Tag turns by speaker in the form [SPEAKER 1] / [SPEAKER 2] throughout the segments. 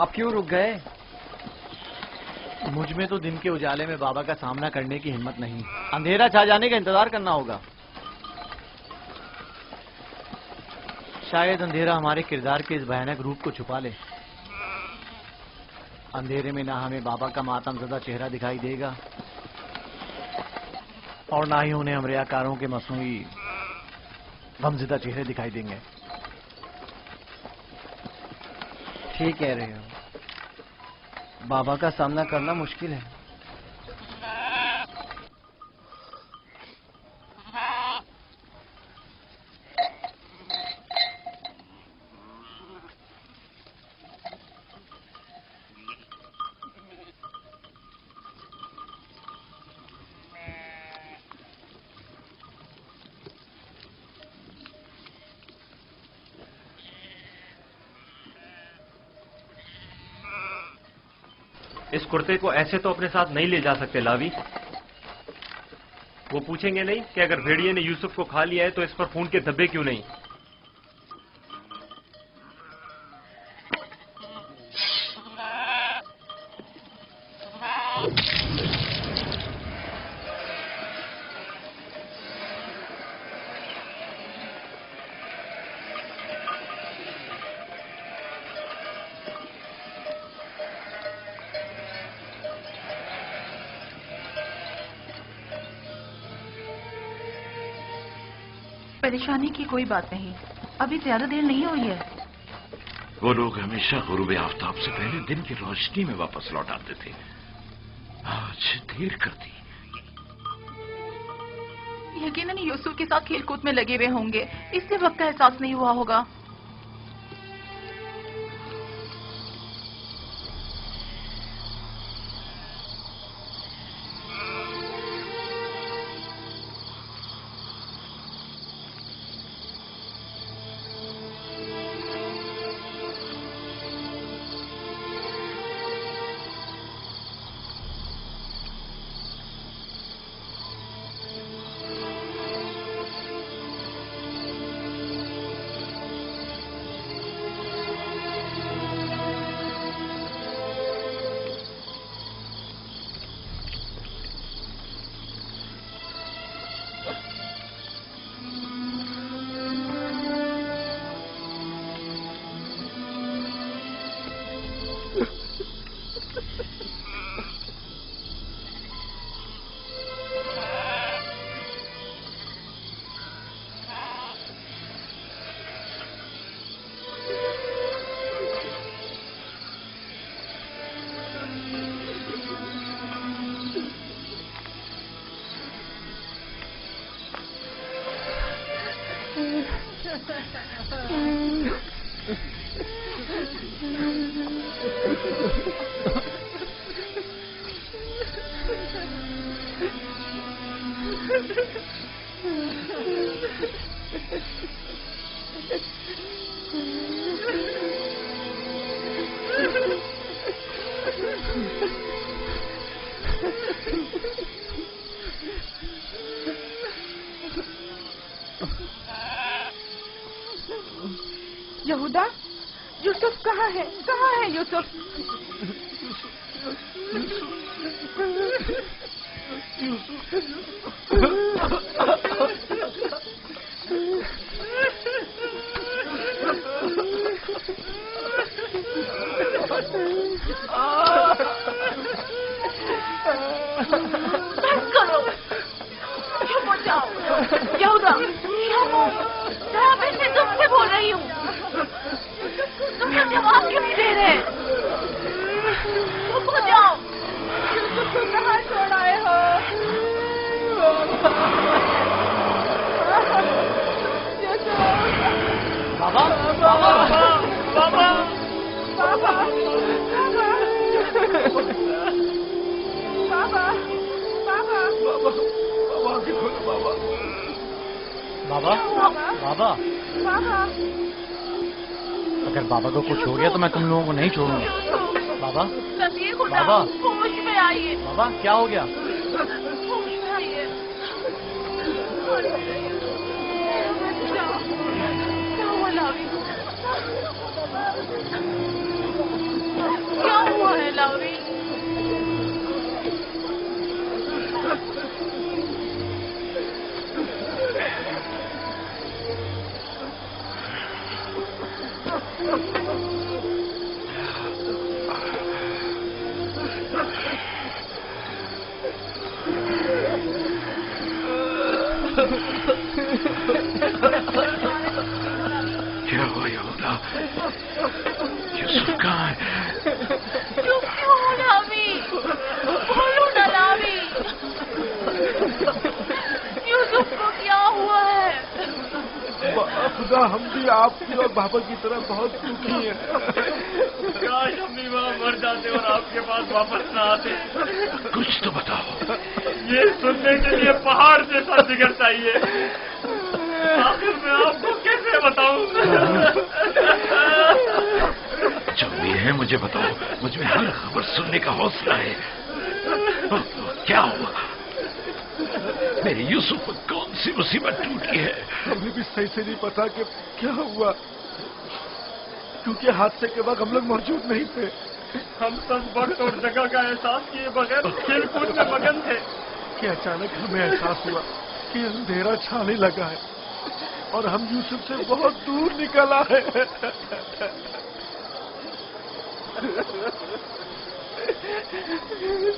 [SPEAKER 1] اب کیوں رک گئے؟
[SPEAKER 2] مجھ میں تو دن کے اجالے میں بابا کا سامنا کرنے کی ہمت نہیں، اندھیرا چھا جانے کا انتظار کرنا ہوگا۔ شاید اندھیرا ہمارے کردار کے اس بھیانک روپ کو چھپا لے۔ اندھیرے میں نہ ہمیں بابا کا ماتم زدہ چہرہ دکھائی دے گا اور نہ ہی انہیں ہم ریاکاروں کے مصنوعی غمزدہ چہرے دکھائی دیں گے۔
[SPEAKER 1] ٹھیک کہہ رہے ہو، بابا کا سامنا کرنا مشکل ہے۔
[SPEAKER 3] اس کرتے کو ایسے تو اپنے ساتھ نہیں لے جا سکتے لاوی۔ وہ پوچھیں گے نہیں کہ اگر بھیڑیے نے یوسف کو کھا لیا ہے تو اس پر خون کے دھبے کیوں نہیں؟
[SPEAKER 4] پریشانی کی کوئی بات نہیں، ابھی زیادہ دیر نہیں ہوئی ہے۔
[SPEAKER 5] وہ لوگ ہمیشہ غروب آفتاب سے پہلے دن کی روشنی میں واپس لوٹ آتے تھے، آج دیر کر دی۔
[SPEAKER 4] یقیناً یوسف کے ساتھ کھیل کود میں لگے ہوئے ہوں گے، اس لیے وقت کا احساس نہیں ہوا ہوگا۔ یہودا، یوسف کہاں ہے؟ کہاں ہے یوسف؟ یہودا، میں تم سے بول رہی ہوں، تم کیا جواب کیوں نہیں دے رہے؟ چپ ہو جاؤ۔ یوسف کو کہاں چھوڑ آئے ہو؟
[SPEAKER 2] بابا بابا بابا
[SPEAKER 4] بابا
[SPEAKER 2] بابا بابا
[SPEAKER 4] بابا،
[SPEAKER 2] اگر بابا کو کچھ ہو گیا تو میں تم لوگوں کو نہیں چھوڑوں گا۔ بابا بابا
[SPEAKER 4] ہوش میں آئیے،
[SPEAKER 2] بابا کیا ہو گیا؟
[SPEAKER 4] ہوش میں آئیے۔ کیا ہوا لاوی؟
[SPEAKER 5] क्या हुआ यहूदा? यूसुफ कहाँ है?
[SPEAKER 4] चुप क्यों हो लावी? बोलो ना लावी। यूसुफ को क्या हुआ है?
[SPEAKER 6] खुदा हम भी आपकी और बाबा की तरह बहुत दुखी हैं।
[SPEAKER 3] काश हम भी वहाँ मर जाते और आपके पास वापस न आते।
[SPEAKER 5] कुछ तो बताओ।
[SPEAKER 3] ये सुनने के लिए पहाड़ जैसा जिगर चाहिए। आखिर मैं आपको कैसे बताऊं?
[SPEAKER 5] जो भी है मुझे बताओ। मुझ में हर खबर सुनने का हौसला है। क्या हुआ? मेरे यूसुफ पर कौन सी मुसीबत टूटी है?
[SPEAKER 6] हमें भी सही से नहीं पता कि क्या हुआ, क्योंकि हादसे के वक्त हम लोग मौजूद नहीं थे।
[SPEAKER 3] हम सब वक्त और जगह का एहसास किए बगैर खेल कूद में मगन थे
[SPEAKER 6] कि अचानक हमें एहसास हुआ कि अंधेरा छाने लगा है और हम यूसुफ से बहुत दूर निकल आए।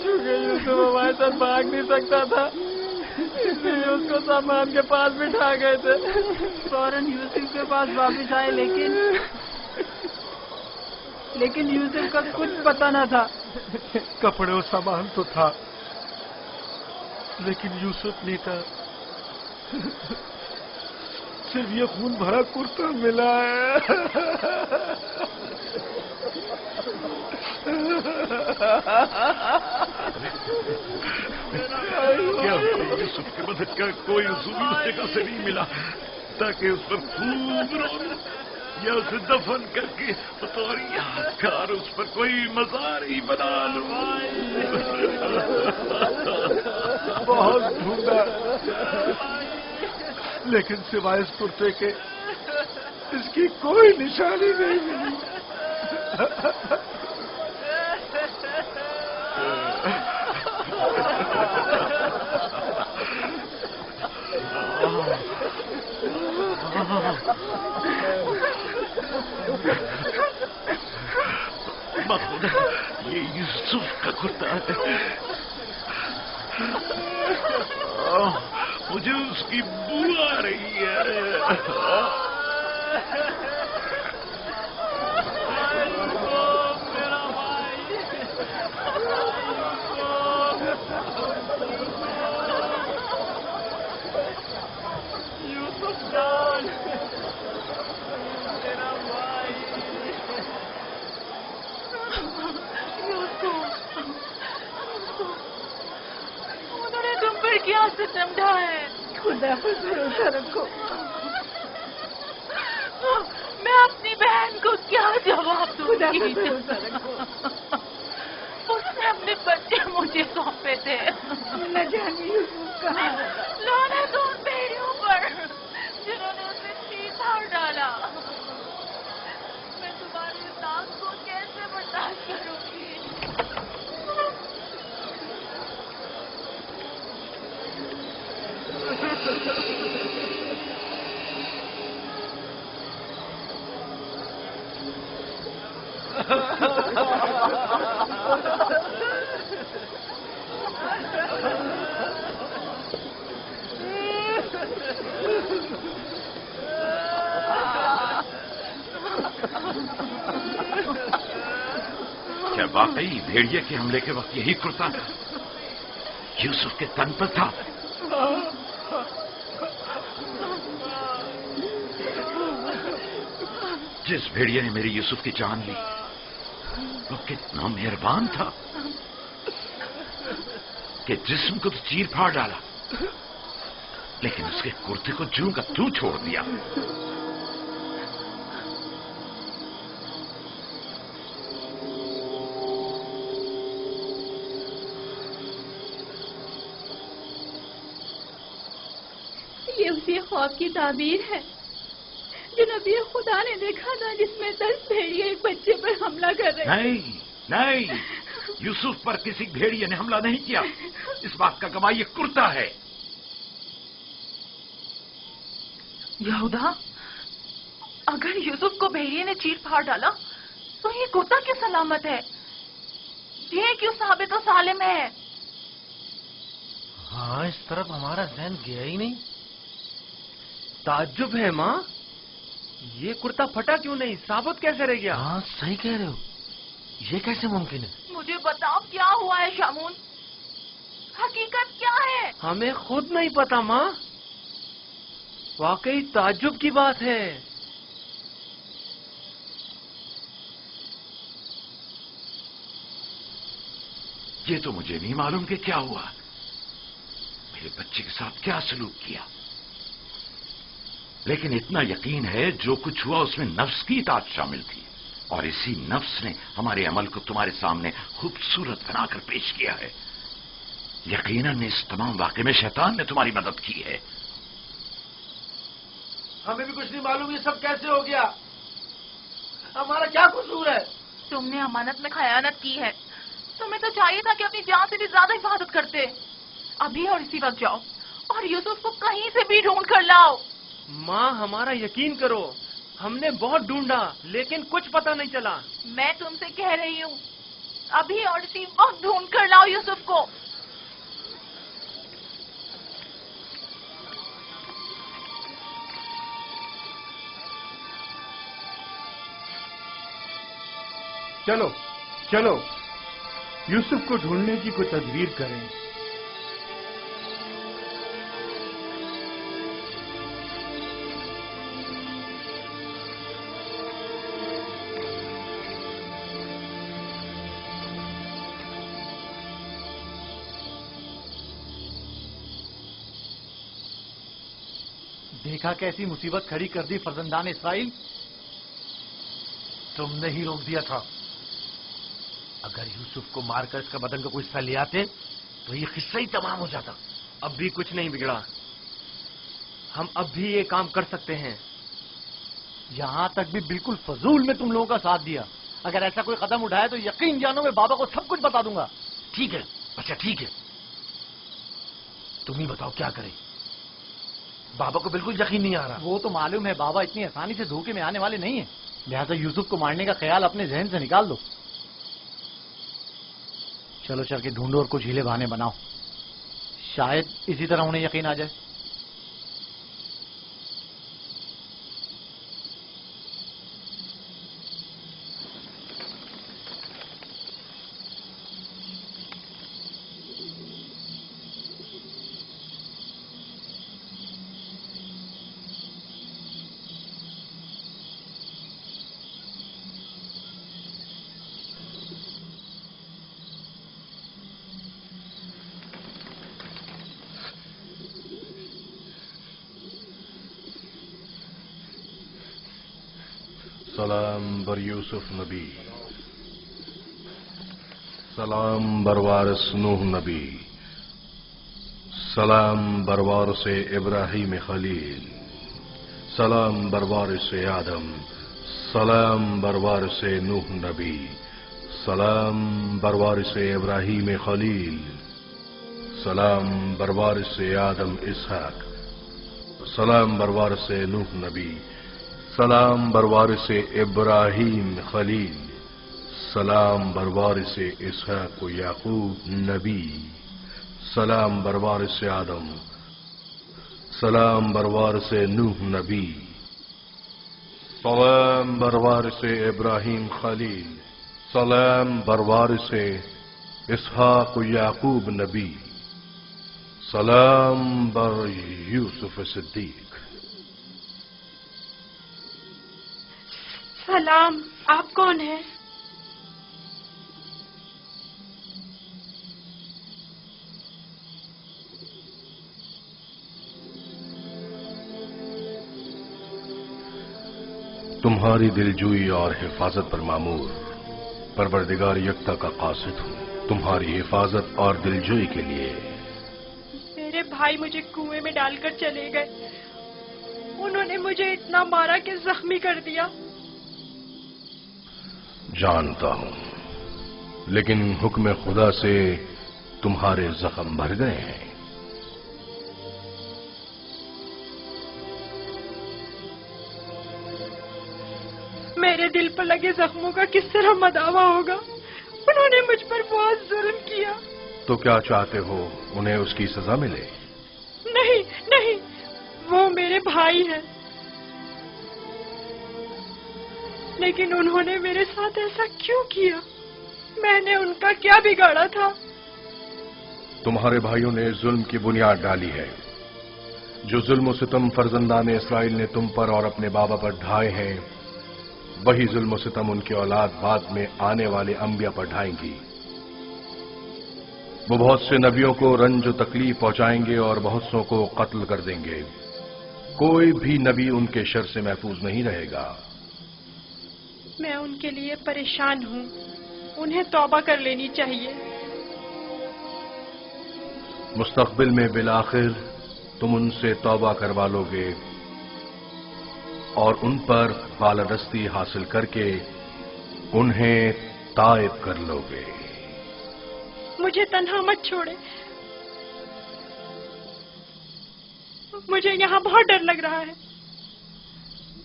[SPEAKER 2] चूंकि यूसुफ हमारे साथ भाग नहीं सकता था, इसलिए उसको सामान के पास बिठा गए थे। फौरन यूसुफ के पास वापस आए, लेकिन यूसुफ का कुछ पता न था।
[SPEAKER 6] कपड़े और सामान तो था, लेकिन यूसुफ नहीं था। सिर्फ ये खून भरा कुर्ता मिला है।
[SPEAKER 5] क्या यूसुफ की मदद का कोई उसूल उस जगह से नहीं मिला ताकि उस पर खूब रोन या उसे दफन करके बतौर यादगार उस पर कोई मज़ार ही बना लूं।
[SPEAKER 6] बहुत ढूंढा, लेकिन सिवाय इस कुर्ते के इसकी कोई निशानी नहीं मिली।
[SPEAKER 5] खुदा, ये यूसुफ का कुर्ता है। मुझे उसकी बू आ रही है।
[SPEAKER 4] उन्होंने तुम पर क्या सितम ढाया है?
[SPEAKER 2] खुदा पर भरोसा रखो।
[SPEAKER 4] मैं अपनी बहन को क्या जवाब
[SPEAKER 2] खुदा पर
[SPEAKER 4] दूंगी?
[SPEAKER 2] भरोसा रखो।
[SPEAKER 4] उसने अपने बच्चे मुझे सौंपे थे।
[SPEAKER 2] न जाने यूसुफ कहाँ है।
[SPEAKER 4] लानत उन भेड़ियों पर जिन्होंने उसे चीर डाला। मैं तुम्हारी इस आग को कैसे बर्दाश्त करूंगी?
[SPEAKER 5] क्या वाकई भेड़िए के हमले के वक्त यही कुर्ता यूसुफ के तन पर था? जिस भेड़िए ने मेरी यूसुफ की जान ली वो कितना मेहरबान था कि जिस्म को तो चीर फाड़ डाला, लेकिन उसके कुर्ते को जूं का तू छोड़ दिया।
[SPEAKER 4] ये उसी ख्वाब की ताबीर है जो नबी खुदा ने देखा था, जिसमें 10 भेड़िए एक बच्चे पर हमला कर रहे थे।
[SPEAKER 5] नहीं, यूसुफ पर किसी भेड़िए ने हमला नहीं किया। इस बात का गवाह ये कुर्ता है।
[SPEAKER 4] यहूदा, अगर यूसुफ को भेड़िए ने चीर फाड़ डाला तो ये कुर्ता क्यों सलामत है? ये क्यों साबित और सालिम है?
[SPEAKER 2] हाँ, इस तरफ हमारा ज़हन गया ही नहीं। ताज्जुब है माँ, ये कुर्ता फटा क्यों नहीं, साबुत कैसे रह गया?
[SPEAKER 6] हाँ सही कह रहे हो, ये कैसे मुमकिन है?
[SPEAKER 4] मुझे बताओ क्या हुआ है शामून, हकीकत क्या है?
[SPEAKER 2] हमें खुद नहीं पता माँ, वाकई ताज्जुब की बात है।
[SPEAKER 5] ये तो मुझे नहीं मालूम कि क्या हुआ, मेरे बच्चे के साथ क्या सलूक किया, लेकिन इतना यकीन है जो कुछ हुआ उसमें नफ्स की इताअत शामिल थी, और इसी नफ्स ने हमारे अमल को तुम्हारे सामने खूबसूरत बनाकर पेश किया है। यकीनन इस तमाम वाक़े में शैतान ने तुम्हारी मदद की है।
[SPEAKER 6] हमें भी कुछ नहीं मालूम ये सब कैसे हो गया, हमारा क्या कसूर है?
[SPEAKER 4] तुमने अमानत में खयानत की है, तुम्हें तो चाहिए था कि अपनी जान से भी ज्यादा हिफाजत करते। अभी और इसी वक्त जाओ और यूसुफ को कहीं से भी ढूंढ कर लाओ।
[SPEAKER 2] माँ हमारा यकीन करो, हमने बहुत ढूंढा लेकिन कुछ पता नहीं चला।
[SPEAKER 4] मैं तुमसे कह रही हूँ, अभी और इसी वक्त ढूंढ कर लाओ यूसुफ को।
[SPEAKER 6] चलो चलो यूसुफ को ढूंढने की कोई तदबीर करें।
[SPEAKER 7] देखा कैसी मुसीबत खड़ी कर दी फर्जंदान इसराइल।
[SPEAKER 6] तुमने ही रोक दिया था, अगर यूसुफ को मारकर इसका बदन का कोई हिस्सा ले आते तो ये किस्सा ही तमाम हो जाता।
[SPEAKER 2] अब भी कुछ नहीं बिगड़ा, हम अब भी ये काम कर सकते हैं।
[SPEAKER 7] यहां तक भी बिल्कुल फजूल में तुम लोगों का साथ दिया। अगर ऐसा कोई कदम उठाए तो यकीन जानो मैं बाबा को सब कुछ बता दूंगा।
[SPEAKER 6] ठीक है, अच्छा ठीक है, तुम ही बताओ क्या करें, बाबा को बिल्कुल यकीन नहीं आ रहा।
[SPEAKER 7] वो तो मालूम है बाबा इतनी आसानी से धोखे में आने वाले नहीं है, लिहाजा यूसुफ को मारने का ख्याल अपने जहन से निकाल दो। चलो चल के ढूंढो और कुछ हीले बहाने बनाओ, शायद इसी तरह उन्हें यकीन आ जाए।
[SPEAKER 6] सलाम बर यूसुफ नबी, सलाम बर वारिस नूह नबी, सलाम बर वारिस इब्राहीम खलील, सलाम बर वारिस आदम, सलाम बर वारिस नूह नबी, सलाम बर वारिस इब्राहीम खलील, सलाम बर वारिस आदम इसहाक, सलाम बर वारिस नूह नबी, सलाम बर वारिस इब्राहीम खलील, सलाम बर वारिस इसहाक याकूब नबी, सलाम बर वारिस आदम, सलाम बर वारिस नूह नबी, सलाम बर वारिस इब्राहीम खलील, सलाम बर वारिस इसहाक याकूब नबी, सलाम बर यूसुफ सिद्दीक।
[SPEAKER 8] सलाम, आप कौन हैं?
[SPEAKER 6] तुम्हारी दिलजोई और हिफाजत पर मामूर परवरदिगार यक्ता का कासिद हूँ, तुम्हारी हिफाजत और दिलजोई के लिए।
[SPEAKER 8] मेरे भाई मुझे कुएं में डालकर चले गए, उन्होंने मुझे इतना मारा कि जख्मी कर दिया।
[SPEAKER 6] जानता हूं, लेकिन हुक्म खुदा से तुम्हारे जख्म भर गए हैं।
[SPEAKER 8] मेरे दिल पर लगे जख्मों का किस तरह मदावा होगा, उन्होंने मुझ पर बहुत जुल्म किया।
[SPEAKER 6] तो क्या चाहते हो, उन्हें उसकी सजा मिले?
[SPEAKER 8] नहीं नहीं, वो मेरे भाई हैं, लेकिन उन्होंने मेरे साथ ऐसा क्यों किया? मैंने उनका क्या बिगाड़ा था?
[SPEAKER 6] तुम्हारे भाइयों ने जुल्म की बुनियाद डाली है। जो जुल्म सितम फर्जंदान इसराइल ने तुम पर और अपने बाबा पर ढाए हैं, वही जुल्म सितम उनकी औलाद बाद में आने वाले अंबिया पर ढाएंगी। वो बहुत से नबियों को रंज तकलीफ पहुंचाएंगे और बहुत सौ को कत्ल कर देंगे। कोई भी नबी उनके शर से महफूज नहीं रहेगा।
[SPEAKER 8] मैं उनके लिए परेशान हूँ, उन्हें तौबा कर लेनी चाहिए।
[SPEAKER 6] मुस्तकबिल में बिलाखिर तुम उनसे तौबा करवा लोगे और उन पर बालादस्ती हासिल करके उन्हें ताइब कर लोगे।
[SPEAKER 8] मुझे तन्हा मत छोड़े, मुझे यहाँ बहुत डर लग रहा है।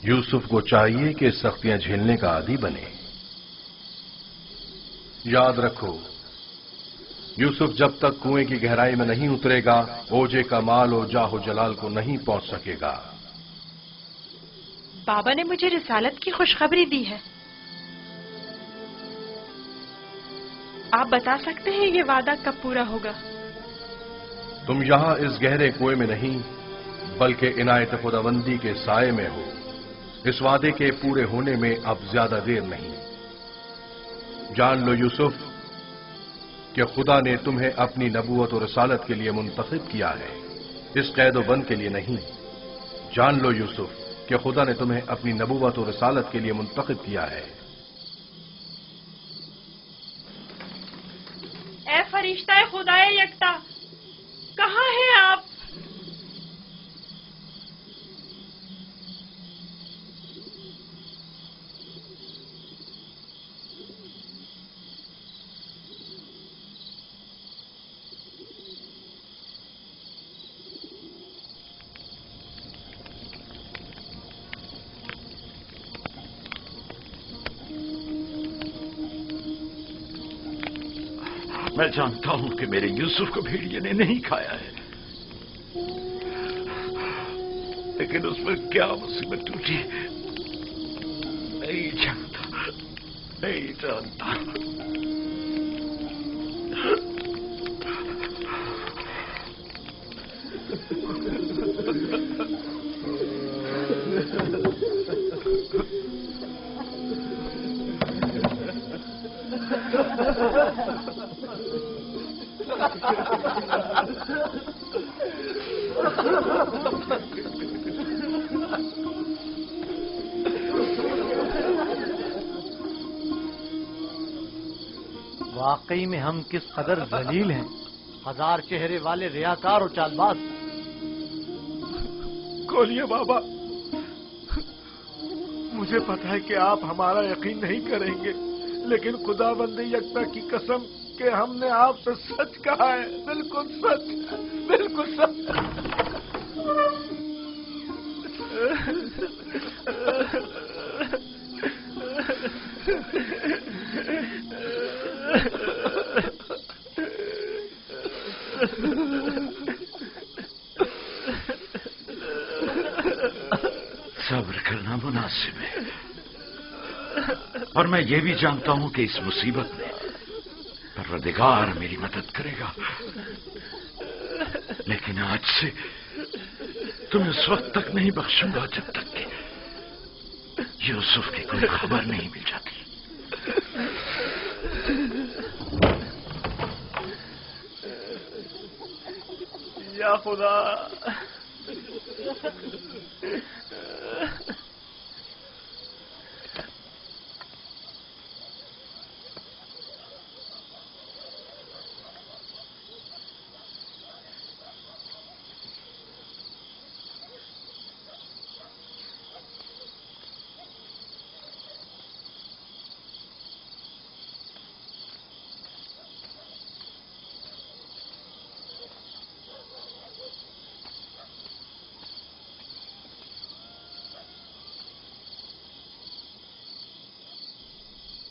[SPEAKER 6] यूसुफ को चाहिए कि सख्तियां झेलने का आदी बने। याद रखो, यूसुफ जब तक कुएं की गहराई में नहीं उतरेगा, ओजे का माल और जाहो जलाल को नहीं पहुंच सकेगा।
[SPEAKER 8] बाबा ने मुझे रिसालत की खुशखबरी दी है। आप बता सकते हैं ये वादा कब पूरा होगा?
[SPEAKER 6] तुम यहां इस गहरे कुएं में नहीं, बल्कि इनायत खुदाबंदी के साए में हो। इस वादे के पूरे होने में अब ज्यादा देर नहीं। जान लो यूसुफ कि खुदा ने तुम्हें अपनी नबूवत और रसालत के लिए मुंतखब किया है, इस कैद व बंद के लिए नहीं। जान लो यूसुफ कि खुदा ने तुम्हें अपनी नबूवत और रसालत के लिए मुंतखब किया है।
[SPEAKER 8] ए फरिश्ता खुदाए यकता, कहाँ हैं आप?
[SPEAKER 5] मैं जानता हूं कि मेरे यूसुफ को भेड़िए ने नहीं खाया है, लेकिन उस पर क्या मुसीबत टूटी नहीं जानता, नहीं जानता।
[SPEAKER 7] वाकई में हम किस कदर जलील हैं, हजार चेहरे वाले रियाकार और चालबाज।
[SPEAKER 5] खोलिए बाबा, मुझे पता है कि आप हमारा यकीन नहीं करेंगे, लेकिन खुदाबंदी यकता की कसम कि हमने आपसे सच कहा है, बिल्कुल सच, बिल्कुल सच। सब्र करना मुनासिब है, और मैं ये भी जानता हूं कि इस मुसीबत में परवरदिगार मेरी मदद करेगा। लेकिन आज से तुम्हें उस वक्त तक नहीं बख्शूंगा जब तक कि यूसुफ की कोई खबर नहीं मिल जाती।
[SPEAKER 2] या खुदा,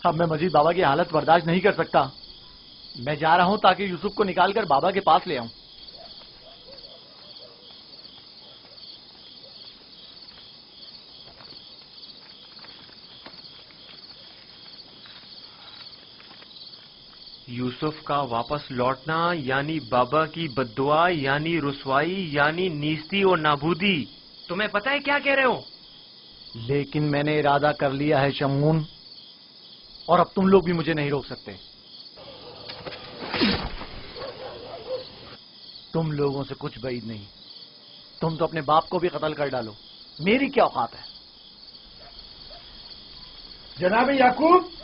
[SPEAKER 7] अब मैं मजीद बाबा की हालत बर्दाश्त नहीं कर सकता। मैं जा रहा हूं ताकि यूसुफ को निकालकर बाबा के पास ले आऊं।
[SPEAKER 2] یوسف کا واپس لوٹنا یعنی بابا کی بددعا یعنی رسوائی یعنی نیستی اور نابودی. تمہیں پتہ ہے کیا کہہ رہے ہو؟
[SPEAKER 7] لیکن میں نے ارادہ کر لیا ہے شمعون، اور اب تم لوگ بھی مجھے نہیں روک سکتے. تم لوگوں سے کچھ بعید نہیں. تم تو اپنے باپ کو بھی قتل کر ڈالو، میری کیا اوقات ہے؟
[SPEAKER 9] جناب یعقوب،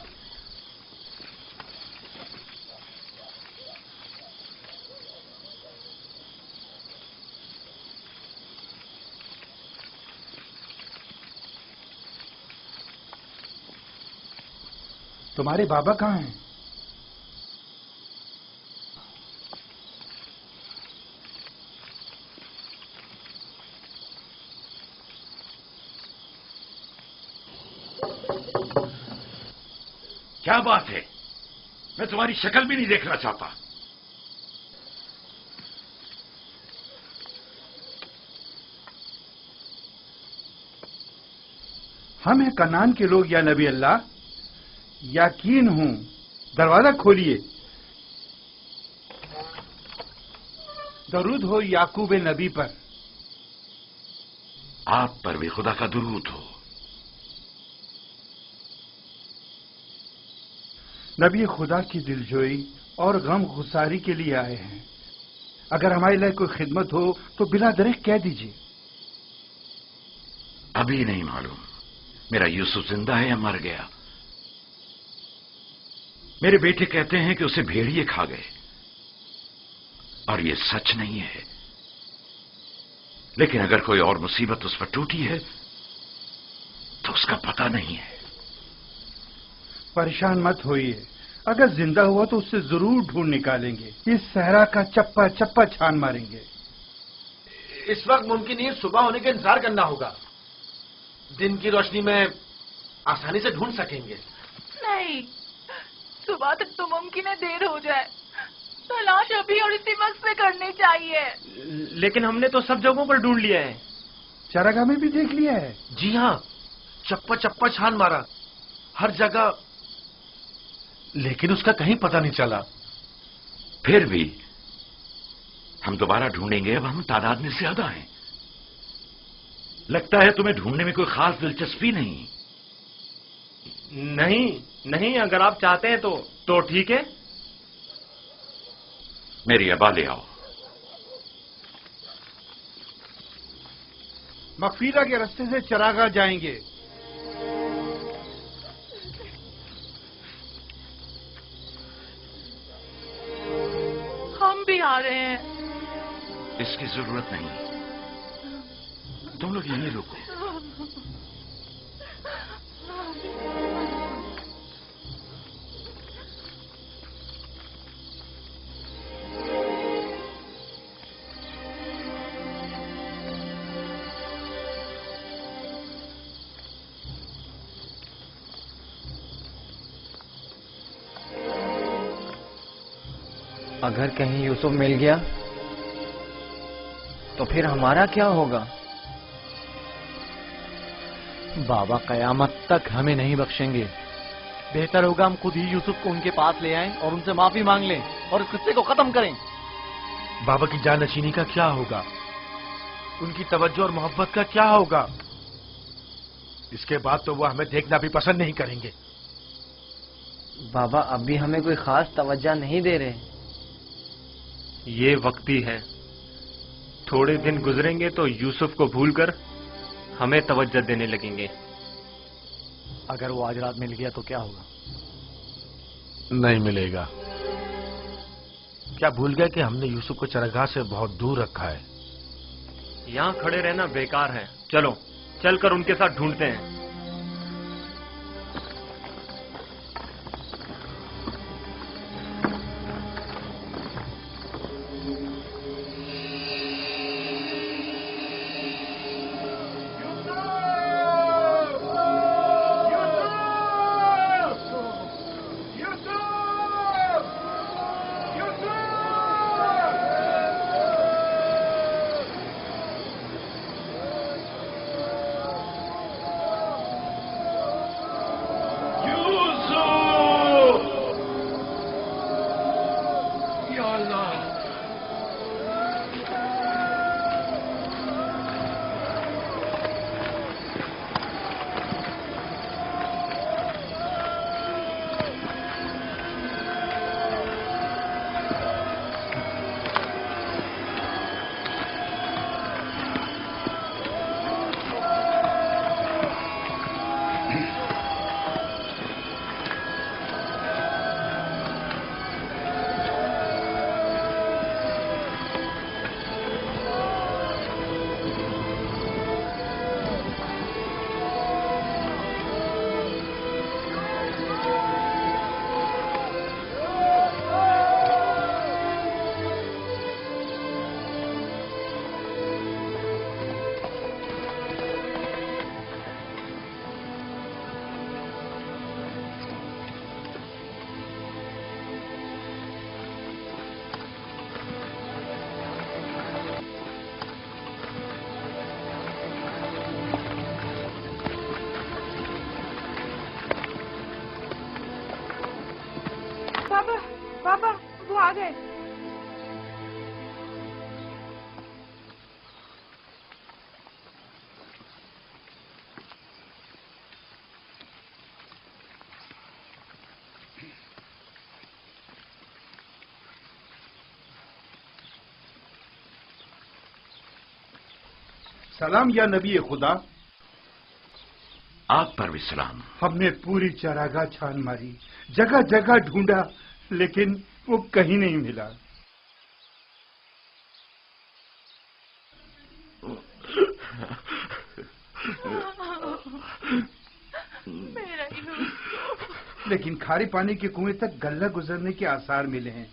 [SPEAKER 9] تمہارے بابا کہاں ہیں؟
[SPEAKER 5] کیا بات ہے؟ میں تمہاری شکل بھی نہیں دیکھنا چاہتا.
[SPEAKER 9] ہم ہیں کنعان کے لوگ یا نبی اللہ. یقین ہوں، دروازہ کھولیے. درود ہو یعقوب نبی پر.
[SPEAKER 5] آپ پر بھی خدا کا درود ہو.
[SPEAKER 9] نبی خدا کی دلجوئی اور غم گساری کے لیے آئے ہیں. اگر ہمارے لیے کوئی خدمت ہو تو بلا درخت کہہ دیجیے.
[SPEAKER 5] ابھی نہیں معلوم میرا یوسف زندہ ہے یا مر گیا. میرے بیٹے کہتے ہیں کہ اسے بھیڑیے کھا گئے، اور یہ سچ نہیں ہے. لیکن اگر کوئی اور مصیبت اس پر ٹوٹی ہے تو اس کا پتہ نہیں ہے.
[SPEAKER 9] پریشان مت ہوئیے، اگر زندہ ہوا تو اس سے ضرور ڈھونڈ نکالیں گے. اس صحرا کا چپا چپا چھان ماریں گے.
[SPEAKER 6] اس وقت ممکن نہیں صبح ہونے کا انتظار کرنا ہوگا. دن کی روشنی میں آسانی سے ڈھونڈ سکیں گے.
[SPEAKER 4] نہیں، صبح تک تو ممکن ہے دیر ہو جائے. تلاش ابھی اور اسی وقت سے کرنی چاہیے.
[SPEAKER 2] لیکن ہم نے تو سب جگہوں پر ڈھونڈ لیا ہے.
[SPEAKER 9] چراگاہ میں بھی دیکھ لیا ہے.
[SPEAKER 6] جی ہاں، چپا چپا چھان مارا ہر جگہ، لیکن اس کا کہیں پتہ نہیں چلا.
[SPEAKER 5] پھر بھی ہم دوبارہ ڈھونڈیں گے. اب ہم تعداد میں زیادہ ہیں. لگتا ہے تمہیں ڈھونڈنے میں کوئی خاص دلچسپی نہیں.
[SPEAKER 2] نہیں، اگر آپ چاہتے ہیں تو ٹھیک ہے.
[SPEAKER 5] میری ابا لے آؤ.
[SPEAKER 9] مغفیرہ کے راستے سے چراگاہ جائیں گے.
[SPEAKER 4] ہم بھی آ رہے ہیں.
[SPEAKER 5] اس کی ضرورت نہیں، تم لوگ یہیں رکو.
[SPEAKER 1] اگر کہیں یوسف مل گیا تو پھر ہمارا کیا ہوگا؟
[SPEAKER 7] بابا قیامت تک ہمیں نہیں بخشیں گے. بہتر ہوگا ہم خود ہی یوسف کو ان کے پاس لے آئیں اور ان سے معافی مانگ لیں اور اس قصے کو ختم کریں.
[SPEAKER 6] بابا کی جانشینی کا کیا ہوگا؟ ان کی توجہ اور محبت کا کیا ہوگا؟ اس کے بعد تو وہ ہمیں دیکھنا بھی پسند نہیں کریں گے.
[SPEAKER 1] بابا اب بھی ہمیں کوئی خاص توجہ نہیں دے رہے.
[SPEAKER 2] یہ وقتی ہے. تھوڑے دن گزریں گے تو یوسف کو بھول کر ہمیں توجہ دینے لگیں گے.
[SPEAKER 7] اگر وہ آج رات مل گیا تو کیا ہوگا؟
[SPEAKER 6] نہیں ملے گا. کیا بھول گئے کہ ہم نے یوسف کو چراگاہ سے بہت دور رکھا ہے؟
[SPEAKER 2] یہاں کھڑے رہنا بیکار ہے. چلو چل کر ان کے ساتھ ڈھونڈتے ہیں.
[SPEAKER 8] गए।
[SPEAKER 9] सलाम या नबी खुदा।
[SPEAKER 5] आप पर भी सलाम।
[SPEAKER 9] हमने पूरी चरागाह छान मारी, जगह जगह ढूंढा, लेकिन वो कहीं नहीं मिला।
[SPEAKER 4] मेरा यूसुफ।
[SPEAKER 9] लेकिन खारे पानी के कुएं तक गल्ला गुजरने के आसार मिले हैं।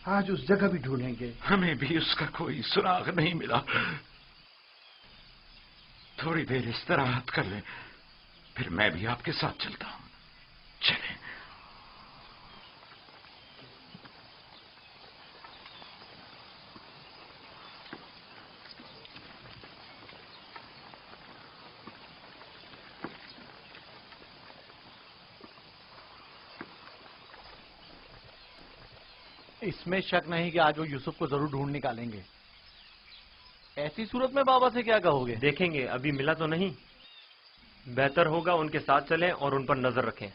[SPEAKER 9] आज उस जगह भी ढूंढेंगे।
[SPEAKER 5] हमें भी उसका कोई सुराग नहीं मिला। थोड़ी देर इस्तराहत कर लें, फिर मैं भी आपके साथ चलता हूं। चलें।
[SPEAKER 7] इसमें शक नहीं कि आज वो यूसुफ को जरूर ढूंढ निकालेंगे। ऐसी सूरत में बाबा से क्या कहोगे?
[SPEAKER 2] देखेंगे, अभी मिला तो नहीं। बेहतर होगा उनके साथ चलें और उन पर नजर रखें।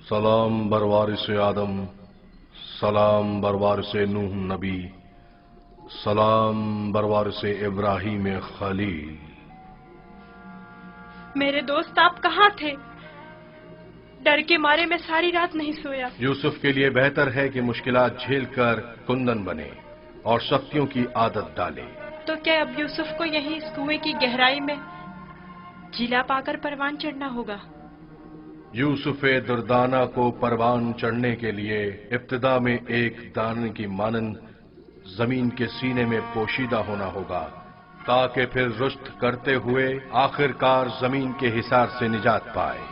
[SPEAKER 6] सलाम बरवारिस आदम, सलाम बरवारिस नूह नबी, सलाम बरवारिस इब्राहिम खलील।
[SPEAKER 8] मेरे दोस्त आप कहाँ थे? डर के मारे मैं सारी रात नहीं सोया।
[SPEAKER 6] यूसुफ के लिए बेहतर है कि मुश्किलात झेलकर कुंदन बने और सख्तियों की आदत डाले।
[SPEAKER 8] तो क्या अब यूसुफ को यहीं इस कुएं की गहराई में जिला पाकर परवान चढ़ना होगा?
[SPEAKER 6] यूसुफ दुर्दाना को परवान चढ़ने के लिए इब्तिदा में एक दाने की मानंद जमीन के सीने में पोशीदा होना होगा, ताकि फिर रुश्त करते हुए आखिरकार जमीन के हिसार से निजात पाए।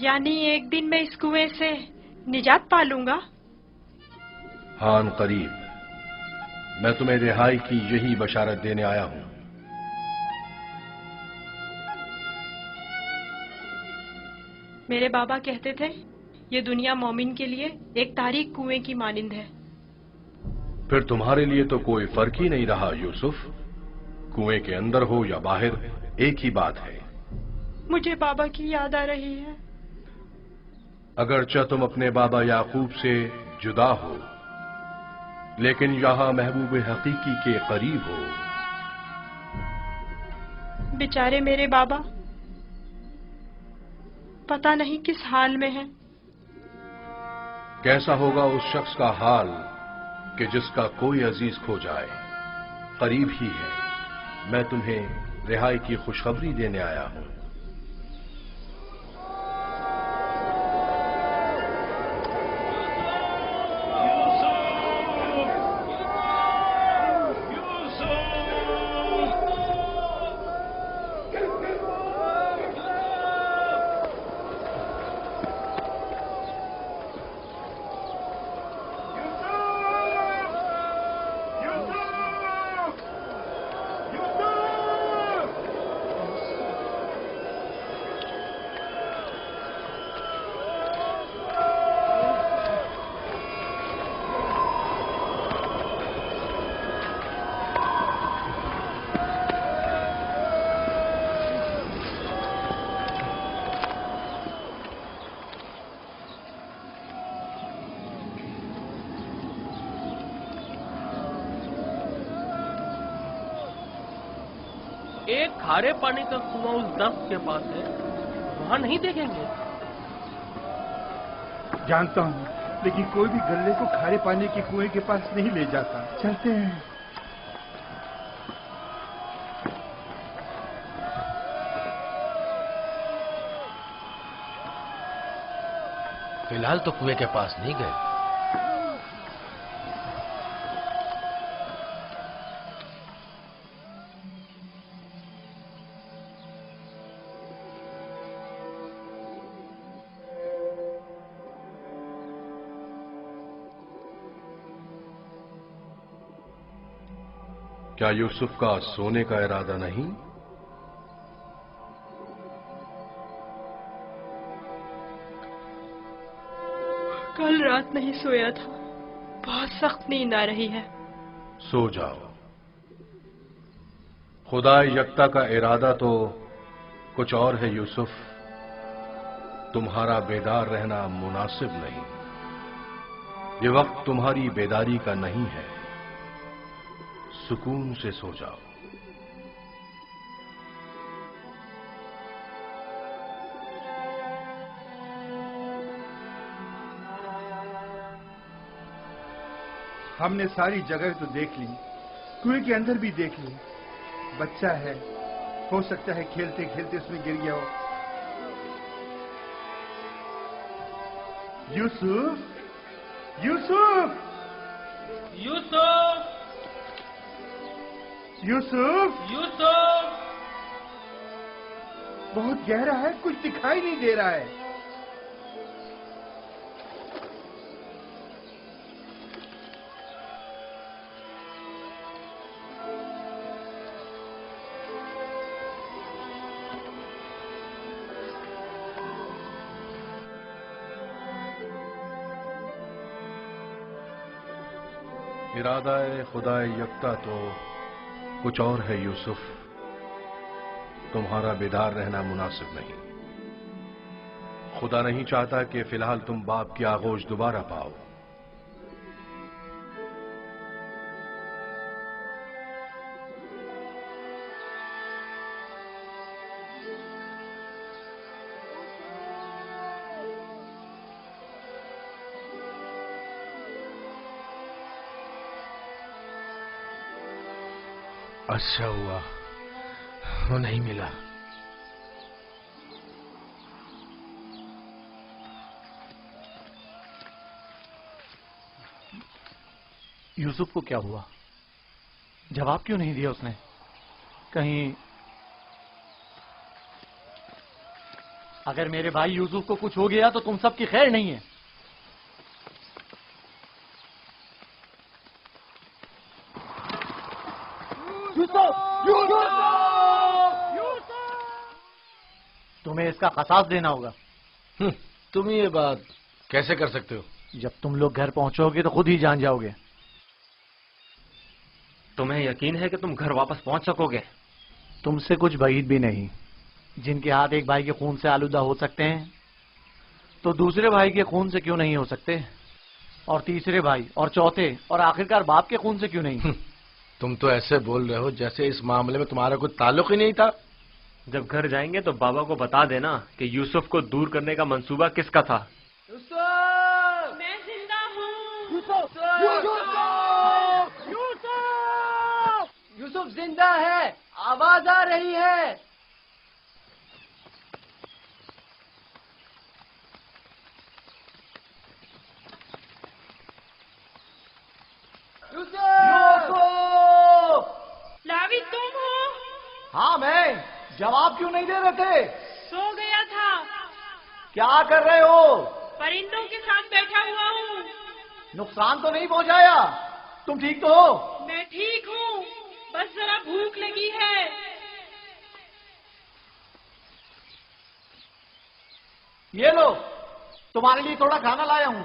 [SPEAKER 8] यानी एक दिन मैं इस कुएं से निजात पा लूंगा?
[SPEAKER 6] हान करीब। मैं तुम्हें रिहाई की यही बशारत देने आया हूं।
[SPEAKER 8] मेरे बाबा कहते थे ये दुनिया मोमिन के लिए एक तारीक कुएं की मानिंद है।
[SPEAKER 6] फिर तुम्हारे लिए तो कोई फर्क ही नहीं रहा यूसुफ। कुएं के अंदर हो या बाहर, एक ही बात है।
[SPEAKER 8] मुझे बाबा की याद आ रही है।
[SPEAKER 6] अगरचा तुम अपने बाबा याकूब से जुदा हो, लेकिन यहां महबूब हकीकी के करीब हो।
[SPEAKER 8] बेचारे मेरे बाबा पता नहीं किस हाल में हैं।
[SPEAKER 6] कैसा होगा उस शख्स का हाल کہ جس کا کوئی عزیز کھو جائے قریب ہی ہے، میں تمہیں رہائی کی خوشخبری دینے آیا ہوں۔
[SPEAKER 2] ایک کھارے پانی کا کنواں اس درخت کے پاس ہے، وہاں نہیں دیکھیں گے؟
[SPEAKER 9] جانتا ہوں، لیکن کوئی بھی گلے کو کھارے پانی کے کنویں کے پاس نہیں لے جاتا۔ چلتے ہیں۔
[SPEAKER 10] فی الحال تو کنویں کے پاس نہیں گئے۔
[SPEAKER 6] کیا یوسف کا سونے کا ارادہ نہیں؟
[SPEAKER 8] کل رات نہیں سویا تھا، بہت سخت نیند آ رہی ہے۔
[SPEAKER 6] سو جاؤ۔ خدا یکتا کا ارادہ تو کچھ اور ہے یوسف، تمہارا بیدار رہنا مناسب نہیں۔ یہ وقت تمہاری بیداری کا نہیں ہے، سکون سے سو جاؤ۔
[SPEAKER 9] ہم نے ساری جگہ تو دیکھ لی، کنویں کے اندر بھی دیکھ لی۔ بچہ ہے، ہو سکتا ہے کھیلتے کھیلتے اس میں گر گیا ہو۔ یوسف، یوسف،
[SPEAKER 2] یوسف،
[SPEAKER 9] یوسف،
[SPEAKER 2] یوسف!
[SPEAKER 9] بہت گہرا ہے، کچھ دکھائی نہیں دے رہا ہے۔
[SPEAKER 6] ارادہ خدا یکتا تو کچھ اور ہے یوسف، تمہارا بیدار رہنا مناسب نہیں۔ خدا نہیں چاہتا کہ فی الحال تم باپ کی آغوش دوبارہ پاؤ۔
[SPEAKER 10] اچھا ہوا وہ نہیں ملا۔
[SPEAKER 7] یوسف کو کیا ہوا؟ جواب کیوں نہیں دیا اس نے؟ کہیں اگر میرے بھائی یوسف کو کچھ ہو گیا تو تم سب کی خیر نہیں ہے۔ تمہیں اس کا قصاص دینا ہوگا۔
[SPEAKER 10] تم یہ بات کیسے کر سکتے ہو؟
[SPEAKER 7] جب تم لوگ گھر پہنچو گے تو خود ہی جان جاؤ گے۔
[SPEAKER 2] تمہیں یقین ہے کہ تم گھر واپس پہنچ سکو گے؟
[SPEAKER 7] تم سے کچھ بعید بھی نہیں۔ جن کے ہاتھ ایک بھائی کے خون سے آلودہ ہو سکتے ہیں تو دوسرے بھائی کے خون سے کیوں نہیں ہو سکتے؟ اور تیسرے بھائی اور چوتھے اور آخرکار باپ کے خون سے کیوں نہیں؟
[SPEAKER 10] تم تو ایسے بول رہے ہو جیسے اس معاملے میں تمہارا کوئی تعلق ہی نہیں تھا۔
[SPEAKER 2] جب گھر جائیں گے تو بابا کو بتا دینا کہ یوسف کو دور کرنے کا منصوبہ کس کا تھا۔
[SPEAKER 8] میں زندہ ہوں۔
[SPEAKER 1] یوسف زندہ ہے، آواز آ رہی ہے۔ یوسف!
[SPEAKER 8] لاوی تم ہو؟
[SPEAKER 7] ہاں میں، جواب کیوں نہیں دے رہے تھے؟
[SPEAKER 8] سو گیا تھا۔
[SPEAKER 7] کیا کر رہے ہو؟
[SPEAKER 8] پرندوں کے ساتھ بیٹھا ہوا ہوں۔
[SPEAKER 7] نقصان تو نہیں پہنچایا؟ تم ٹھیک تو ہو؟
[SPEAKER 8] میں ٹھیک ہوں، بس ذرا بھوک لگی ہے۔
[SPEAKER 7] یہ لو، تمہارے لیے تھوڑا کھانا لایا ہوں۔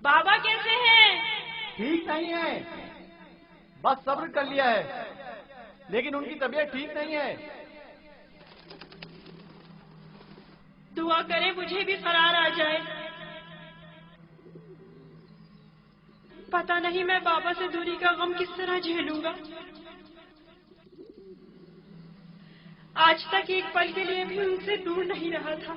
[SPEAKER 8] بابا کیسے ہیں؟
[SPEAKER 7] ٹھیک نہیں ہے، بس صبر کر لیا ہے، لیکن ان کی طبیعت ٹھیک نہیں ہے۔
[SPEAKER 8] دعا کرے مجھے بھی قرار آ جائے۔ پتہ نہیں میں بابا سے دوری کا غم کس طرح جھیلوں گا۔ آج تک ایک پل کے لیے بھی ان سے دور نہیں رہا تھا۔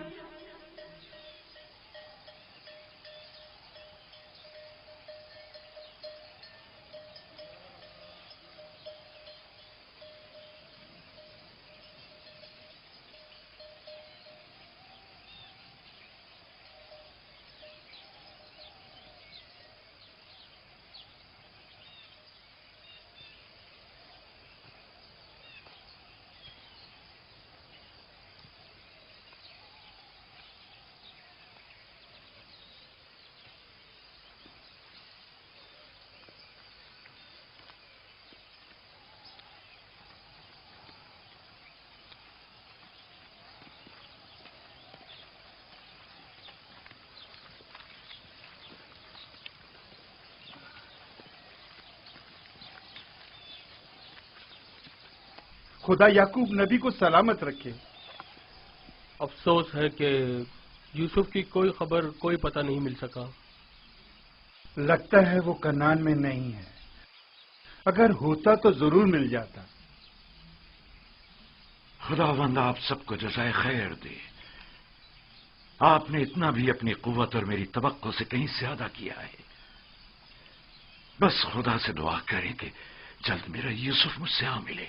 [SPEAKER 9] خدا یعقوب نبی کو سلامت رکھے۔
[SPEAKER 2] افسوس ہے کہ یوسف کی کوئی خبر، کوئی پتہ نہیں مل سکا۔
[SPEAKER 9] لگتا ہے وہ کنعان میں نہیں ہے، اگر ہوتا تو ضرور مل جاتا۔
[SPEAKER 5] خداوند آپ سب کو جزائے خیر دے۔ آپ نے اتنا بھی اپنی قوت اور میری توقع سے کہیں زیادہ کیا ہے۔ بس خدا سے دعا کریں کہ جلد میرا یوسف مجھ سے آ ملے۔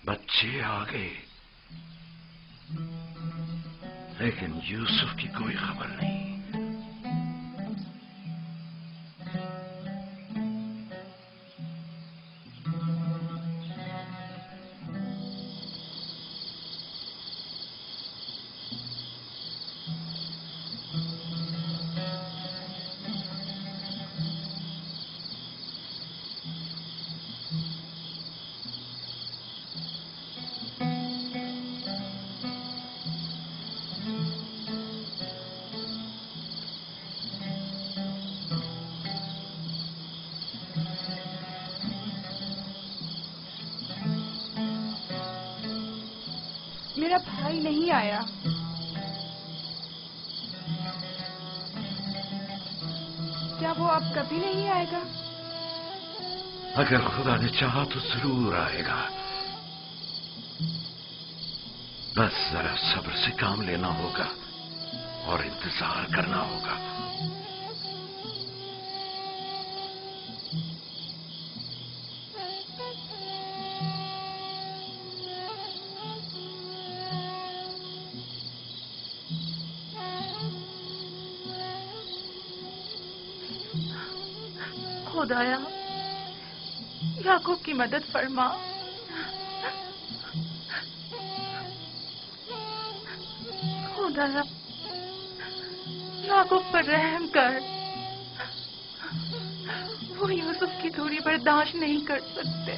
[SPEAKER 5] بچے آ گئے، لیکن یوسف کی کوئی خبر نہیں۔
[SPEAKER 11] میرا بھائی نہیں آیا۔ کیا وہ اب کبھی نہیں آئے گا؟
[SPEAKER 5] اگر خدا نے چاہا تو ضرور آئے گا، بس ذرا صبر سے کام لینا ہوگا اور انتظار کرنا ہوگا۔
[SPEAKER 11] خدایا یعقوب کی مدد فرما۔ خدایا याकूब पर रहम कर। वो यूसुफ की दूरी बर्दाश्त नहीं कर सकते।